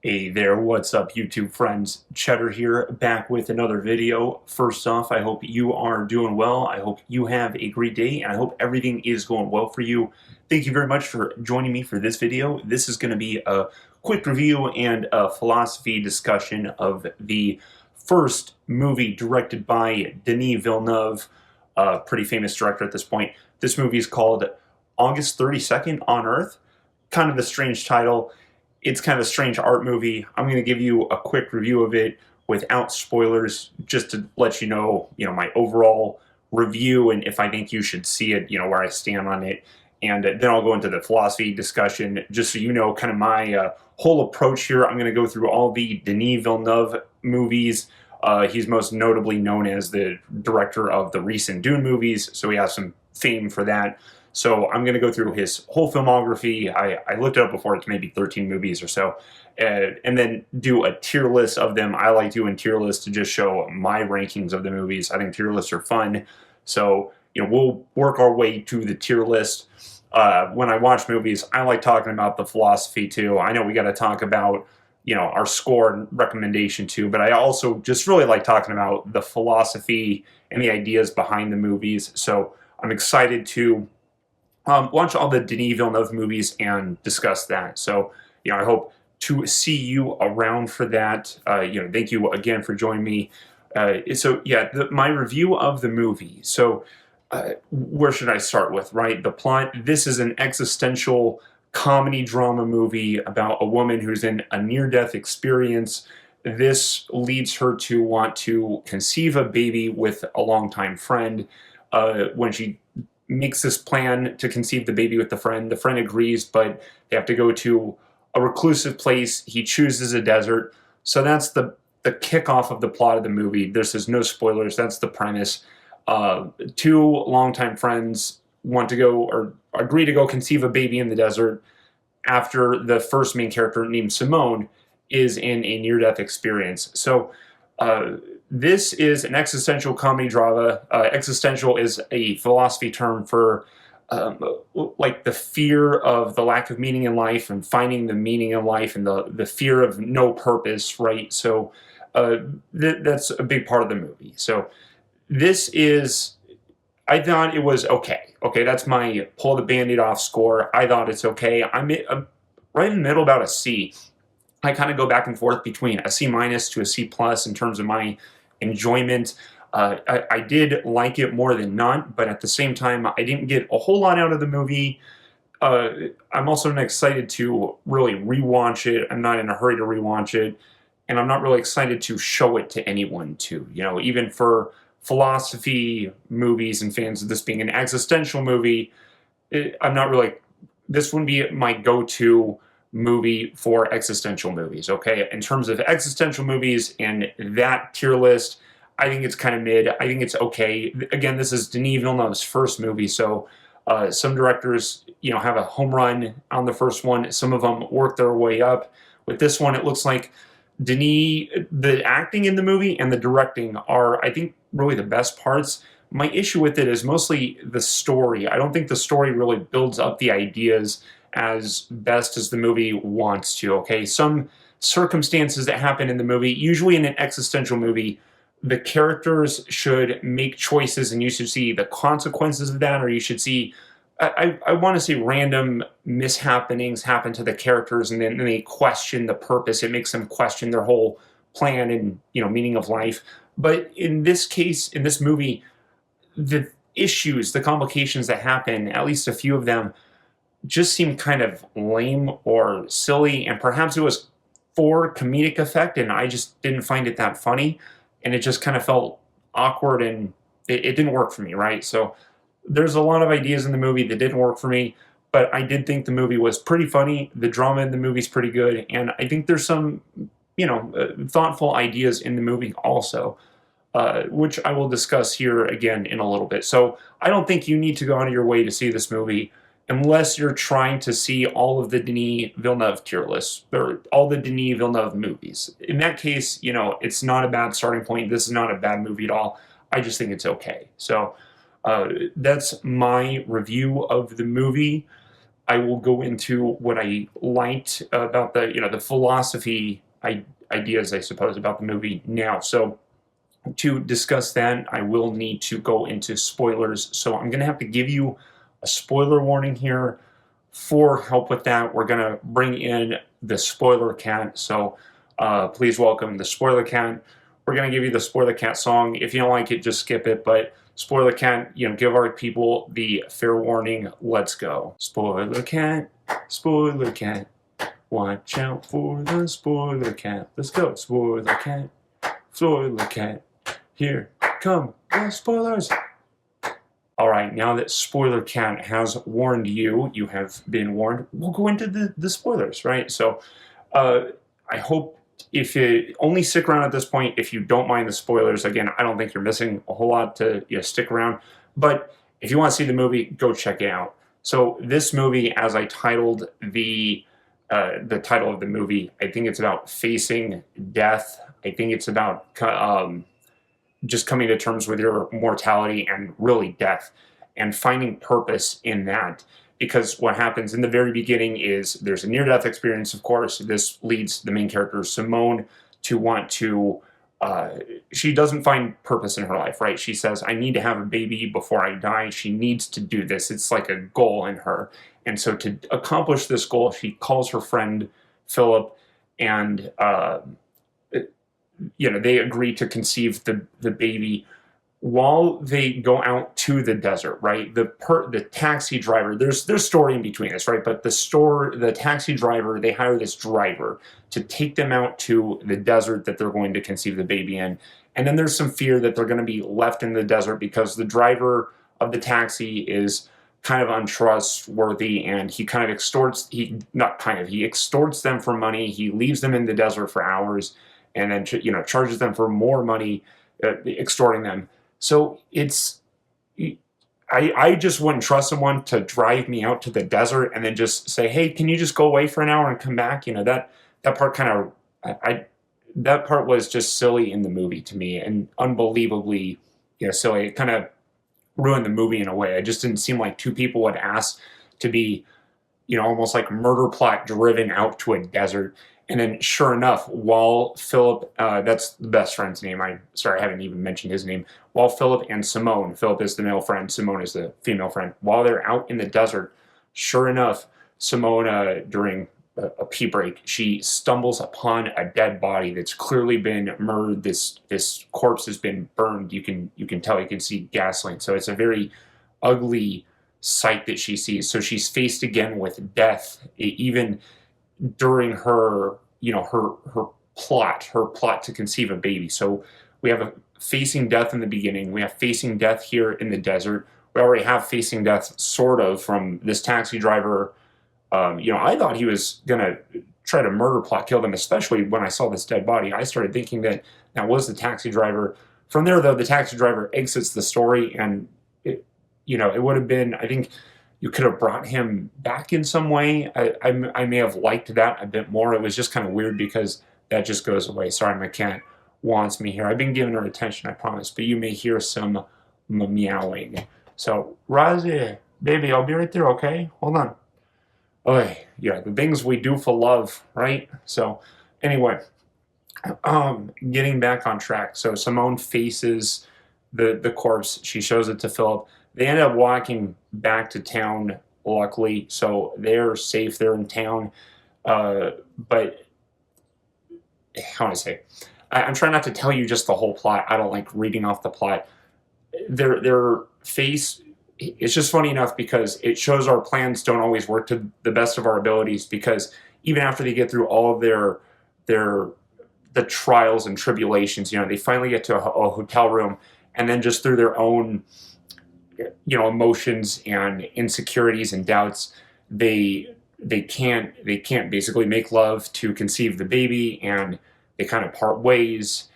Hey there, what's up YouTube friends? Chetter here, back with another video. First off, I hope you are doing well. I hope you have a great day, and I hope everything is going well for you. Thank you very much for joining me for this video. This is going to be a quick review and a philosophy discussion of the first movie directed by Denis Villeneuve, a pretty famous director at this point. This movie is called August 32nd on Earth. Kind of a strange title. It's kind of a strange art movie. I'm going to give you a quick review of it without spoilers, just to let you know, my overall review and if I think you should see it, where I stand on it. And then I'll go into the philosophy discussion, just so you know kind of my whole approach here. I'm going to go through all the Denis Villeneuve movies. He's most notably known as the director of the recent Dune movies, so he has some fame for that. So I'm going to go through his whole filmography. I looked it up before. It's maybe 13 movies or so. And then do a tier list of them. I like doing tier lists to just show my rankings of the movies. I think tier lists are fun. So, we'll work our way to the tier list. When I watch movies, I like talking about the philosophy too. I know we got to talk about, our score and recommendation too, but I also just really like talking about the philosophy and the ideas behind the movies. So I'm excited to watch all the Denis Villeneuve movies and discuss that. So, I hope to see you around for that. Thank you again for joining me. My review of the movie. So, where should I start with, right? The plot. This is an existential comedy drama movie about a woman who's in a near-death experience. This leads her to want to conceive a baby with a longtime friend. When she makes this plan to conceive the baby with the friend agrees, but they have to go to a reclusive place. He chooses a desert. So that's the kickoff of the plot of the movie. There's no spoilers. That's the premise. Two longtime friends want to go or agree to go conceive a baby in the desert after the first main character, named Simone, is in a near-death experience. So this is an existential comedy drama. Existential is a philosophy term for like the fear of the lack of meaning in life and finding the meaning in life and the fear of no purpose, right? So that's a big part of the movie. So this is, I thought it was okay. Okay, that's my pull the Band-Aid off score. I thought it's okay. I'm right in the middle, about a C. I kind of go back and forth between a C minus to a C plus in terms of my enjoyment. I did like it more than not, but at the same time, I didn't get a whole lot out of the movie. I'm also not excited to really rewatch it. I'm not in a hurry to rewatch it, and I'm not really excited to show it to anyone too. Even for philosophy movies and fans of this being an existential movie, I'm not really. This wouldn't be my go-to movie for existential movies, okay? In terms of existential movies and that tier list, I think it's kind of mid. I think it's okay. Again, this is Denis Villeneuve's first movie, so some directors, have a home run on the first one. Some of them work their way up. With this one, it looks like Denis, the acting in the movie and the directing are, I think, really the best parts. My issue with it is mostly the story. I don't think the story really builds up the ideas as best as the movie wants to, okay? Some circumstances that happen in the movie, usually in an existential movie, the characters should make choices and you should see the consequences of that, or you should see, I want to say, random mishappenings happen to the characters, and then they question the purpose. It makes them question their whole plan and, meaning of life. But in this case, in this movie, the issues, the complications that happen, at least a few of them, just seemed kind of lame or silly, and perhaps it was for comedic effect, and I just didn't find it that funny, and it just kind of felt awkward, and it didn't work for me, right? So there's a lot of ideas in the movie that didn't work for me, but I did think the movie was pretty funny. The drama in the movie is pretty good, and I think there's some, thoughtful ideas in the movie also, which I will discuss here again in a little bit. So I don't think you need to go out of your way to see this movie unless you're trying to see all of the Denis Villeneuve tier lists, or all the Denis Villeneuve movies. In that case, it's not a bad starting point. This is not a bad movie at all. I just think it's okay. So that's my review of the movie. I will go into what I liked about the, the philosophy ideas, I suppose, about the movie now. So to discuss that, I will need to go into spoilers. So I'm going to have to give you a spoiler warning here. For help with that, we're going to bring in the spoiler cat. So please welcome the spoiler cat. We're going to give you the spoiler cat song. If you don't like it, just skip it. But spoiler cat, give our people the fair warning. Let's go. Spoiler cat, watch out for the spoiler cat. Let's go. Spoiler cat, here come the spoilers. All right, now that Spoiler Cat has warned you, you have been warned, we'll go into the spoilers, right? So I hope if you only stick around at this point, if you don't mind the spoilers. Again, I don't think you're missing a whole lot to stick around. But if you want to see the movie, go check it out. So this movie, as I titled the title of the movie, I think it's about facing death. I think it's about just coming to terms with your mortality and really death and finding purpose in that. Because what happens in the very beginning is there's a near-death experience, of course. This leads the main character, Simone, to want to, she doesn't find purpose in her life, right? She says, I need to have a baby before I die. She needs to do this. It's like a goal in her. And so to accomplish this goal, she calls her friend, Philip, and they agree to conceive the baby while they go out to the desert, right? The taxi driver, there's story in between this, right? But the taxi driver, they hire this driver to take them out to the desert that they're going to conceive the baby in. And then there's some fear that they're going to be left in the desert because the driver of the taxi is kind of untrustworthy, and he extorts them for money. He leaves them in the desert for hours, and then charges them for more money, extorting them. So I just wouldn't trust someone to drive me out to the desert and then just say, hey, can you just go away for an hour and come back? That part that part was just silly in the movie to me, and unbelievably silly. It kind of ruined the movie in a way. It just didn't seem like two people would ask to be almost like murder plot driven out to a desert. And then, sure enough, while Philip, that's the best friend's name. I haven't even mentioned his name. While Philip and Simone, Philip is the male friend, Simone is the female friend. While they're out in the desert, sure enough, Simone, during a pee break, she stumbles upon a dead body that's clearly been murdered. This corpse has been burned. You can tell. You can see gasoline. So it's a very ugly sight that she sees. So she's faced again with death, even during her plot to conceive a baby. So we have facing death in the beginning. We have facing death here in the desert. We already have facing death sort of from this taxi driver. I thought he was gonna try to murder plot kill them, especially when I saw this dead body. I started thinking that was the taxi driver. From there, though, the taxi driver exits the story, and it would have been, I think, you could have brought him back in some way. I may have liked that a bit more. It was just kind of weird because that just goes away. Sorry, my cat wants me here. I've been giving her attention, I promise, but you may hear some meowing. So, Rosie, baby, I'll be right there, okay? Hold on. Oh, yeah, the things we do for love, right? So, anyway, getting back on track. So, Simone faces the corpse. She shows it to Philip. They end up walking back to town, luckily, so they're safe. They're in town. But, how do I say? I'm trying not to tell you just the whole plot. I don't like reading off the plot. Their face, it's just funny enough because it shows our plans don't always work to the best of our abilities, because even after they get through all of the trials and tribulations, they finally get to a hotel room, and then just through their own emotions and insecurities and doubts, they can't basically make love to conceive the baby, and they kind of part ways.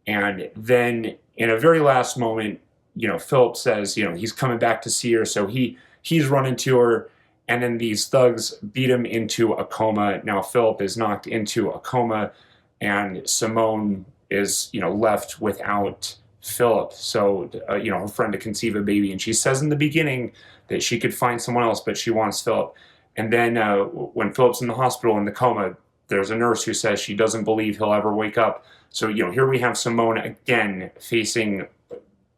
And then in a very last moment, Philip says, he's coming back to see her, so he's running to her, and then these thugs beat him into a coma. Now Philip is knocked into a coma, and Simone is left without Philip, so her friend, to conceive a baby. And she says in the beginning that she could find someone else, but she wants Philip. And then when Philip's in the hospital in the coma, there's a nurse who says she doesn't believe he'll ever wake up. So, here we have Simone again facing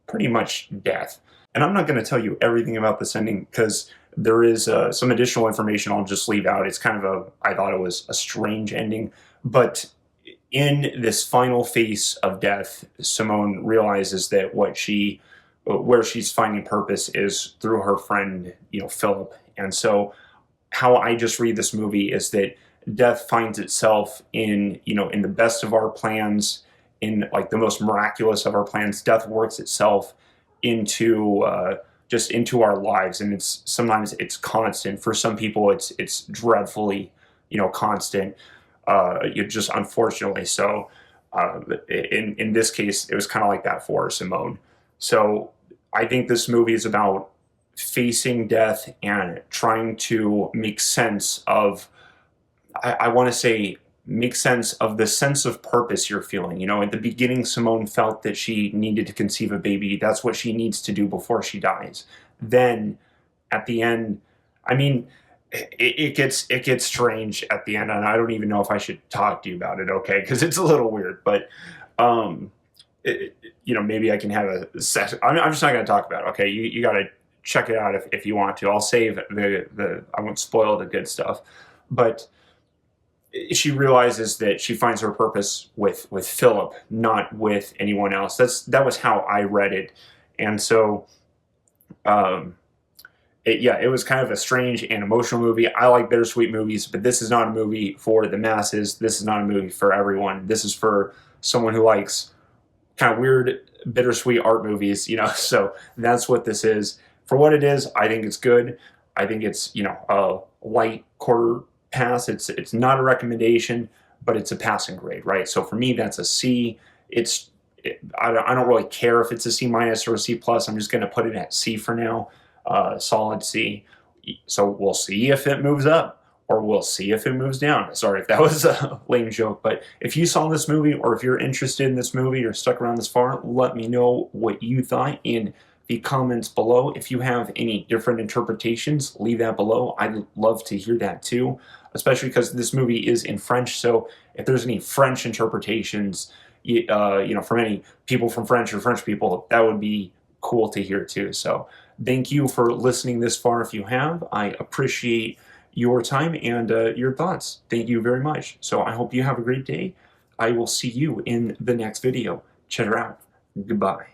pretty much death. And I'm not going to tell you everything about this ending because there is some additional information I'll just leave out. It's kind of I thought it was a strange ending. But in this final phase of death, Simone realizes that where she's finding purpose is through her friend, Philip. And so how I just read this movie is that death finds itself in the best of our plans, in like the most miraculous of our plans. Death works itself into just into our lives, and sometimes it's constant. For some people, it's dreadfully constant. Just unfortunately so. In this case, it was kind of like that for Simone. So I think this movie is about facing death and trying to make sense of, I want to say, make sense of the sense of purpose you're feeling. At the beginning, Simone felt that she needed to conceive a baby. That's what she needs to do before she dies. Then at the end, I mean, it gets strange at the end, and I don't even know if I should talk to you about it, okay? Because it's a little weird, but maybe I can have a session. I'm just not going to talk about it, okay? You got to check it out if you want to. I'll save I won't spoil the good stuff, but she realizes that she finds her purpose with Philip, not with anyone else. That was how I read it, and so. It was kind of a strange and emotional movie. I like bittersweet movies, but this is not a movie for the masses. This is not a movie for everyone. This is for someone who likes kind of weird, bittersweet art movies, So that's what this is. For what it is, I think it's good. I think it's, a light quarter pass. It's not a recommendation, but it's a passing grade, right? So for me, that's a C. I don't really care if it's a C minus or a C plus. I'm just going to put it at C for now. Solid C. So we'll see if it moves up, or we'll see if it moves down. Sorry if that was a lame joke, but if you saw this movie, or if you're interested in this movie or stuck around this far, let me know what you thought in the comments below. If you have any different interpretations, leave that below. I'd love to hear that too, especially because this movie is in French. So if there's any French interpretations, from any people from French or French people, that would be cool to hear too. So thank you for listening this far. If you have, I appreciate your time and your thoughts. Thank you very much. So I hope you have a great day. I will see you in the next video. Chetter out. Goodbye.